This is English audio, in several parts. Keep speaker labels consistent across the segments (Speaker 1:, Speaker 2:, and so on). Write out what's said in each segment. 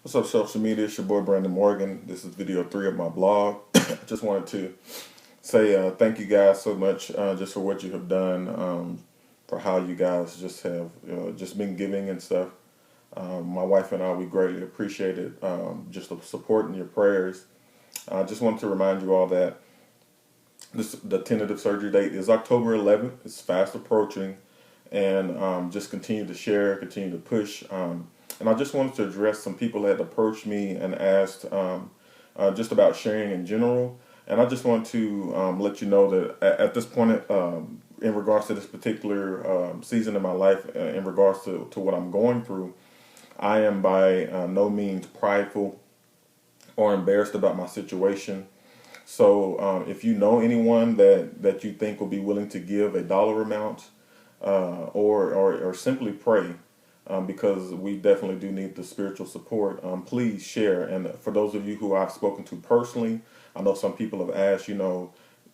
Speaker 1: What's up, social media? It's your boy Brandon Morgan. This is video 3 of my blog. Just wanted to say thank you guys so much just for what you have done, for how you guys just have just been giving and stuff. My wife and I, we greatly appreciate it. Just the support and your prayers. I just wanted to remind you all that the tentative surgery date is October 11th. It's fast approaching, and just continue to share, continue to push. And I just wanted to address some people that approached me and asked just about sharing in general. And I just want to let you know that at this point, in regards to this particular season of my life, in regards to what I'm going through, I am by no means prideful or embarrassed about my situation. So if you know anyone that you think will be willing to give a dollar amount or simply pray, because we definitely do need the spiritual support, please share. And for those of you who I've spoken to personally, I know some people have asked,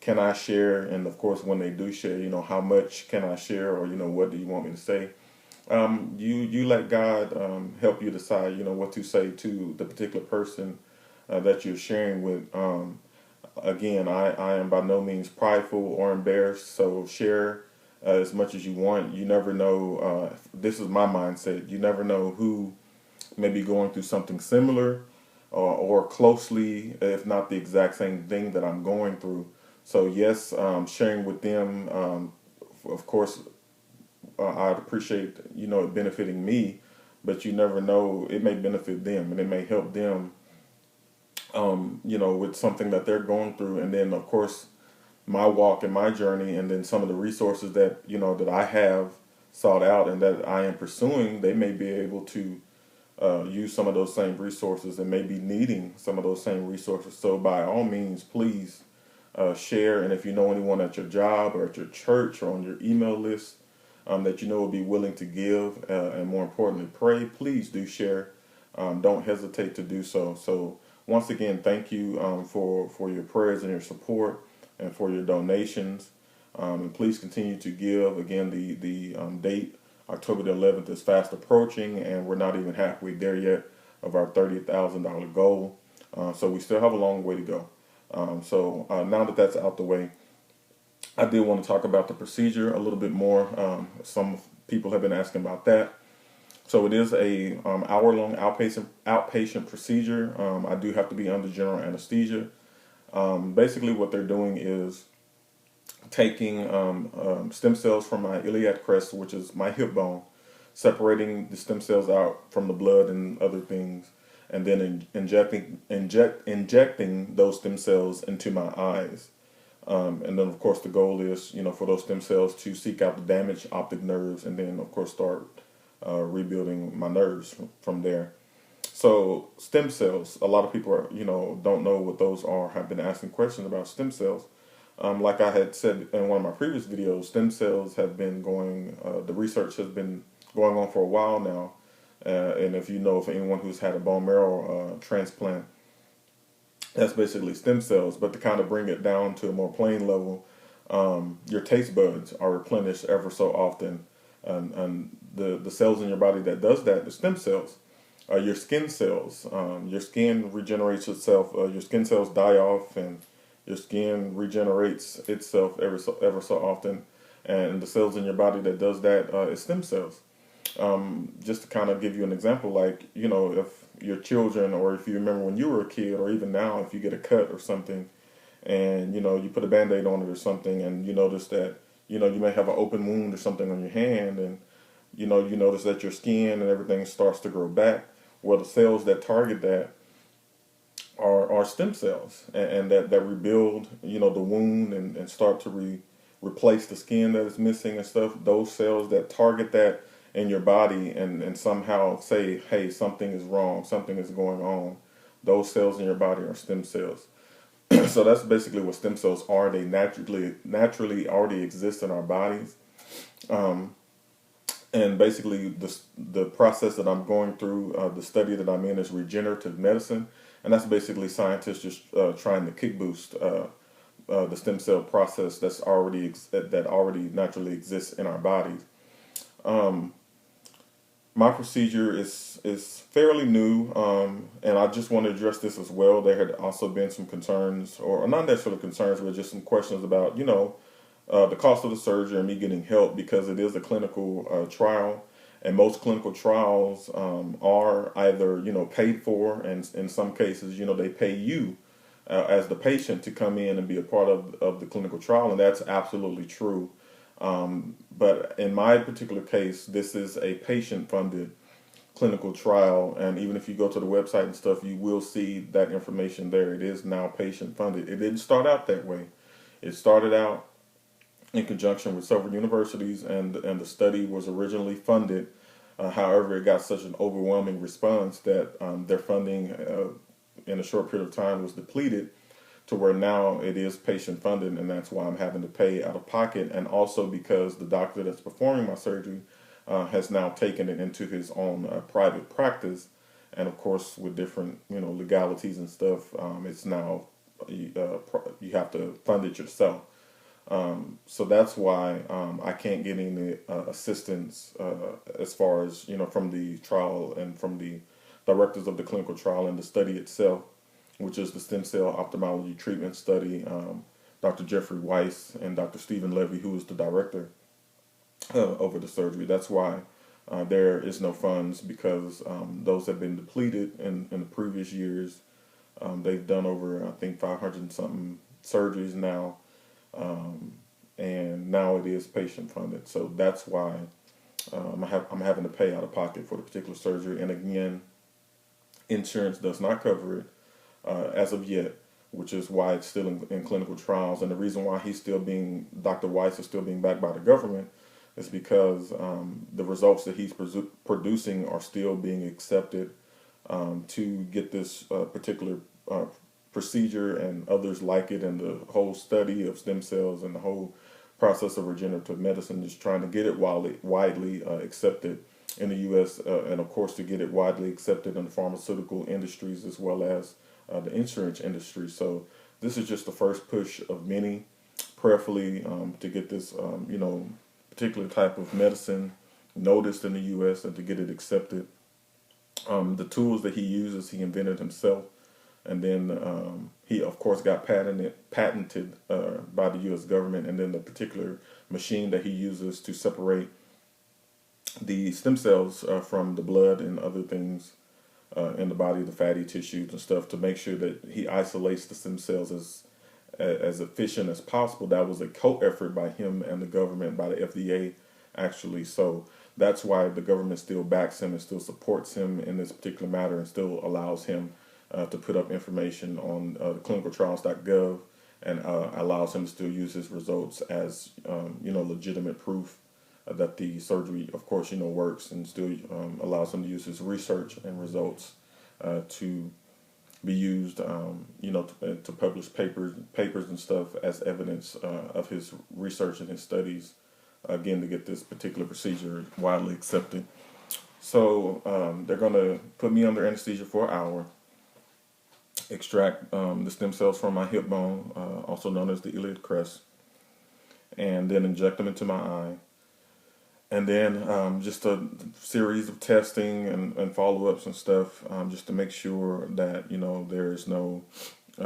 Speaker 1: can I share? And of course, when they do share, how much can I share, or what do you want me to say? You let God help you decide, what to say to the particular person that you're sharing with. Again, I am by no means prideful or embarrassed, so share as much as you want. You never know, this is my mindset, you never know who may be going through something similar or closely, if not the exact same thing that I'm going through. So yes, sharing with them, of course, I'd appreciate, it benefiting me, but you never know, it may benefit them and it may help them with something that they're going through. And then, of course, my walk and my journey, and then some of the resources that, that I have sought out and that I am pursuing, they may be able to use some of those same resources and may be needing some of those same resources. So by all means, please share. And if you know anyone at your job or at your church or on your email list that will be willing to give and more importantly pray, please do share. Don't hesitate to do so. So once again, thank you for your prayers and your support and for your donations. And please continue to give. Again, the date, October the 11th, is fast approaching, and we're not even halfway there yet of our $30,000 goal. So we still have a long way to go. So now that that's out the way, I did want to talk about the procedure a little bit more. Some people have been asking about that. So it is a hour-long outpatient procedure. I do have to be under general anesthesia. Basically, what they're doing is taking stem cells from my iliac crest, which is my hip bone, separating the stem cells out from the blood and other things, and then injecting those stem cells into my eyes. And then, of course, the goal is, for those stem cells to seek out the damaged optic nerves, and then, of course, start rebuilding my nerves from there. So stem cells, a lot of people are, don't know what those are, have been asking questions about stem cells. Like I had said in one of my previous videos, stem cells have been the research has been going on for a while now. And if anyone who's had a bone marrow transplant, that's basically stem cells. But to kind of bring it down to a more plain level, your taste buds are replenished ever so often. And the cells in your body that does that, the stem cells. Your skin cells, your skin regenerates itself. Your skin cells die off, and your skin regenerates itself ever so often. And the cells in your body that does that is stem cells. Just to kind of give you an example, like if your children, or if you remember when you were a kid, or even now, if you get a cut or something, and you put a Band-Aid on it or something, and you notice that you may have an open wound or something on your hand, and you notice that your skin and everything starts to grow back. Well, the cells that target that are stem cells, and that rebuild, the wound and start to replace the skin that is missing and stuff. Those cells that target that in your body and somehow say, hey, something is wrong, something is going on. Those cells in your body are stem cells. So that's basically what stem cells are. They naturally already exist in our bodies. And basically, the process that I'm going through, the study that I'm in, is regenerative medicine, and that's basically scientists just trying to kick boost the stem cell process that already naturally exists in our bodies. Um, My procedure is fairly new, and I just want to address this as well. There had also been some concerns, or not necessarily concerns, but just some questions about, the cost of the surgery and me getting help because it is a clinical trial, and most clinical trials are either paid for, and in some cases they pay you as the patient to come in and be a part of the clinical trial, and that's absolutely true. But in my particular case, this is a patient-funded clinical trial, and even if you go to the website and stuff, you will see that information there. It is now patient-funded. It didn't start out that way. It started out in conjunction with several universities, and the study was originally funded. However, it got such an overwhelming response that their funding in a short period of time was depleted to where now it is patient funded, and that's why I'm having to pay out of pocket, and also because the doctor that's performing my surgery has now taken it into his own private practice, and of course with different legalities and stuff, it's now you have to fund it yourself. So that's why I can't get any assistance as far as from the trial and from the directors of the clinical trial and the study itself, which is the stem cell ophthalmology treatment study. Dr. Jeffrey Weiss and Dr. Stephen Levy, who is the director over the surgery. That's why there is no funds, because those have been depleted in the previous years. They've done over, I think, 500 and something surgeries now. And now it is patient funded. So that's why I'm having to pay out of pocket for the particular surgery. And again, insurance does not cover it as of yet, which is why it's still in clinical trials. And the reason why Dr. Weiss is still being backed by the government is because the results that he's producing are still being accepted to get this particular procedure and others like it, and the whole study of stem cells and the whole process of regenerative medicine is trying to get it widely accepted in the U.S. And of course to get it widely accepted in the pharmaceutical industries as well as the insurance industry. So this is just the first push of many, prayerfully, to get this particular type of medicine noticed in the U.S. and to get it accepted. The tools that he uses, he invented himself. And then he, of course, got patented by the U.S. government. And then the particular machine that he uses to separate the stem cells from the blood and other things in the body, the fatty tissues and stuff, to make sure that he isolates the stem cells as efficient as possible. That was a co-effort by him and the government, by the FDA, actually. So that's why the government still backs him and still supports him in this particular matter, and still allows him to put up information on clinicaltrials.gov, and allows him to still use his results as legitimate proof that the surgery, of course, works, and still allows him to use his research and results to be used, to publish papers and stuff as evidence of his research and his studies, again, to get this particular procedure widely accepted. So they're going to put me under anesthesia for an hour, extract the stem cells from my hip bone, also known as the iliac crest, and then inject them into my eye. And then just a series of testing and follow-ups and stuff, just to make sure that there is no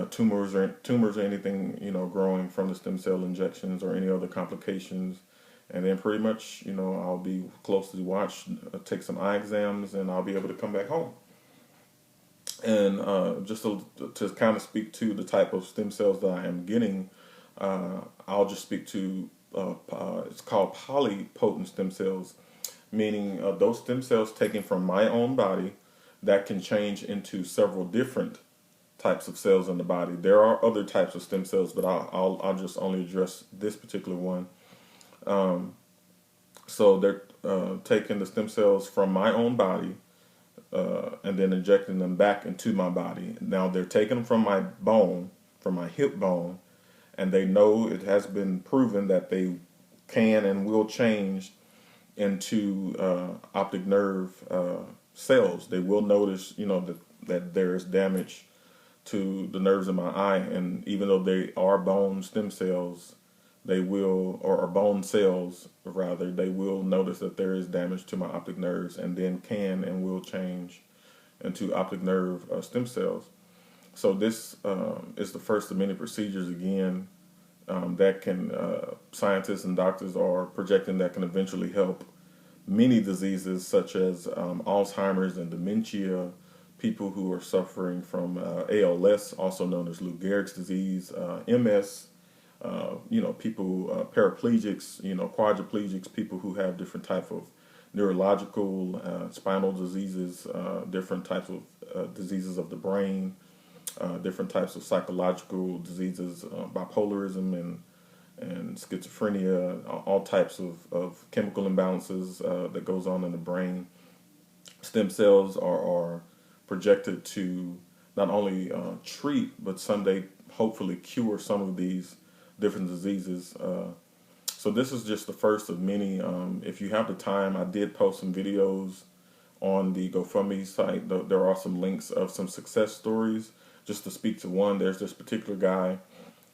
Speaker 1: tumors or anything growing from the stem cell injections or any other complications. And then pretty much I'll be closely watched, take some eye exams, and I'll be able to come back home. And just to kind of speak to the type of stem cells that I am getting, I'll just speak to it's called polypotent stem cells, meaning those stem cells taken from my own body that can change into several different types of cells in the body. There are other types of stem cells, but I'll just only address this particular one. So they're taking the stem cells from my own body and then injecting them back into my body. Now they're taking them from my bone, from my hip bone, and they know it has been proven that they can and will change into optic nerve cells. They will notice, that there is damage to the nerves in my eye, and even though they are bone stem cells, they will, or bone cells rather, they will notice that there is damage to my optic nerves, and then can and will change into optic nerve stem cells. So this is the first of many procedures again that can scientists and doctors are projecting that can eventually help many diseases such as Alzheimer's and dementia, people who are suffering from ALS, also known as Lou Gehrig's disease, MS, people, paraplegics, quadriplegics, people who have different type of neurological, spinal diseases, different types of diseases of the brain, different types of psychological diseases, bipolarism and schizophrenia, all types of chemical imbalances that goes on in the brain. Stem cells are projected to not only treat, but someday hopefully cure some of these different diseases. So this is just the first of many. If you have the time, I did post some videos on the GoFundMe site. There are some links of some success stories. Just to speak to one, there's this particular guy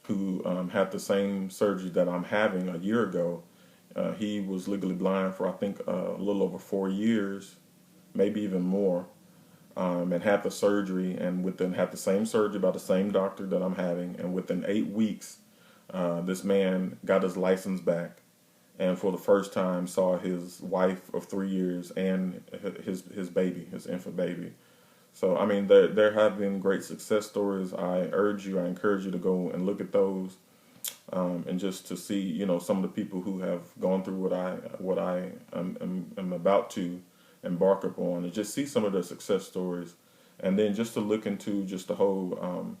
Speaker 1: who had the same surgery that I'm having a year ago. He was legally blind for, I think, a little over 4 years, maybe even more, and had the surgery, and had the same surgery by the same doctor that I'm having, and within 8 weeks, this man got his license back, and for the first time saw his wife of 3 years and his baby, his infant baby. So, I mean, there have been great success stories. I encourage you to go and look at those, and just to see, some of the people who have gone through what I am about to embark upon, and just see some of their success stories, and then just to look into just the whole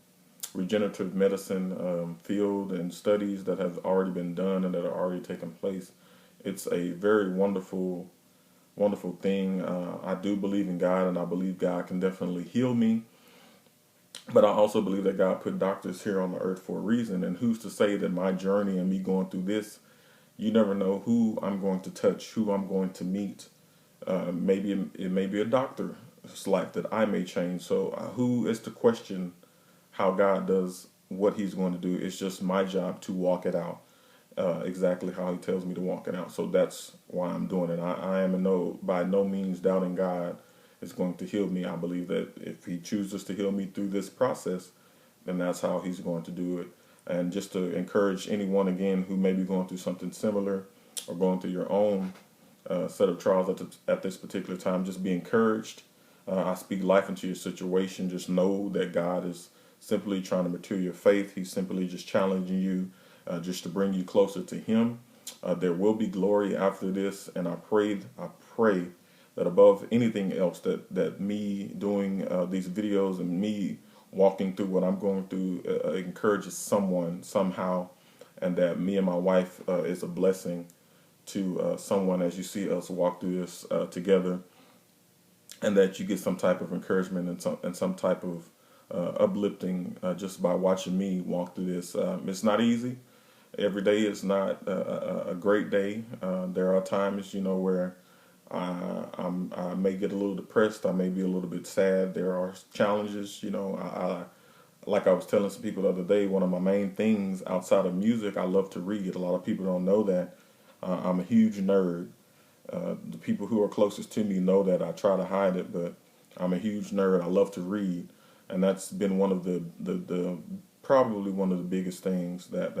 Speaker 1: regenerative medicine field and studies that have already been done and that are already taking place. It's a very wonderful thing. I do believe in God, and I believe God can definitely heal me. But I also believe that God put doctors here on the earth for a reason. And who's to say that my journey and me going through this, you never know who I'm going to touch, who I'm going to meet. Maybe it may be a doctor's life that I may change. So who is to question how God does what he's going to do? It's just my job to walk it out. Exactly how he tells me to walk it out. So that's why I'm doing it. I am by no means doubting God is going to heal me. I believe that if he chooses to heal me through this process, then that's how he's going to do it. And just to encourage anyone again who may be going through something similar or going through your own set of trials at this particular time, just be encouraged. I speak life into your situation. Just know that God is simply trying to mature your faith. He's simply just challenging you just to bring you closer to him. There will be glory after this, and I pray that above anything else that me doing these videos and me walking through what I'm going through encourages someone somehow, and that me and my wife is a blessing to someone as you see us walk through this together, and that you get some type of encouragement and some type of uplifting just by watching me walk through this. It's not easy. Every day is not a great day. There are times, where I may get a little depressed. I may be a little bit sad. There are challenges. Like I was telling some people the other day, one of my main things outside of music, I love to read. A lot of people don't know that. I'm a huge nerd. The people who are closest to me know that. I try to hide it, but I'm a huge nerd. I love to read, and that's been one of the probably one of the biggest things that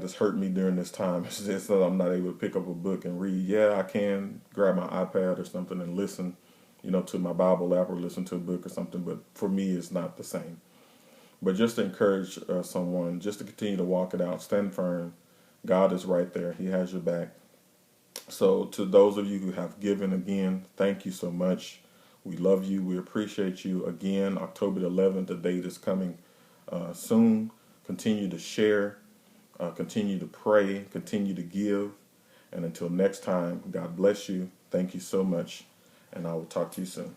Speaker 1: has hurt me during this time. It's just that I'm not able to pick up a book and read. Yeah, I can grab my iPad or something and listen, to my Bible app or listen to a book or something, but for me, it's not the same. But just to encourage someone, just to continue to walk it out, stand firm. God is right there. He has your back. So to those of you who have given, again, thank you so much. We love you. We appreciate you. Again, October 11th, the date is coming soon. Continue to share. Continue to pray, continue to give, and until next time, God bless you. Thank you so much, and I will talk to you soon.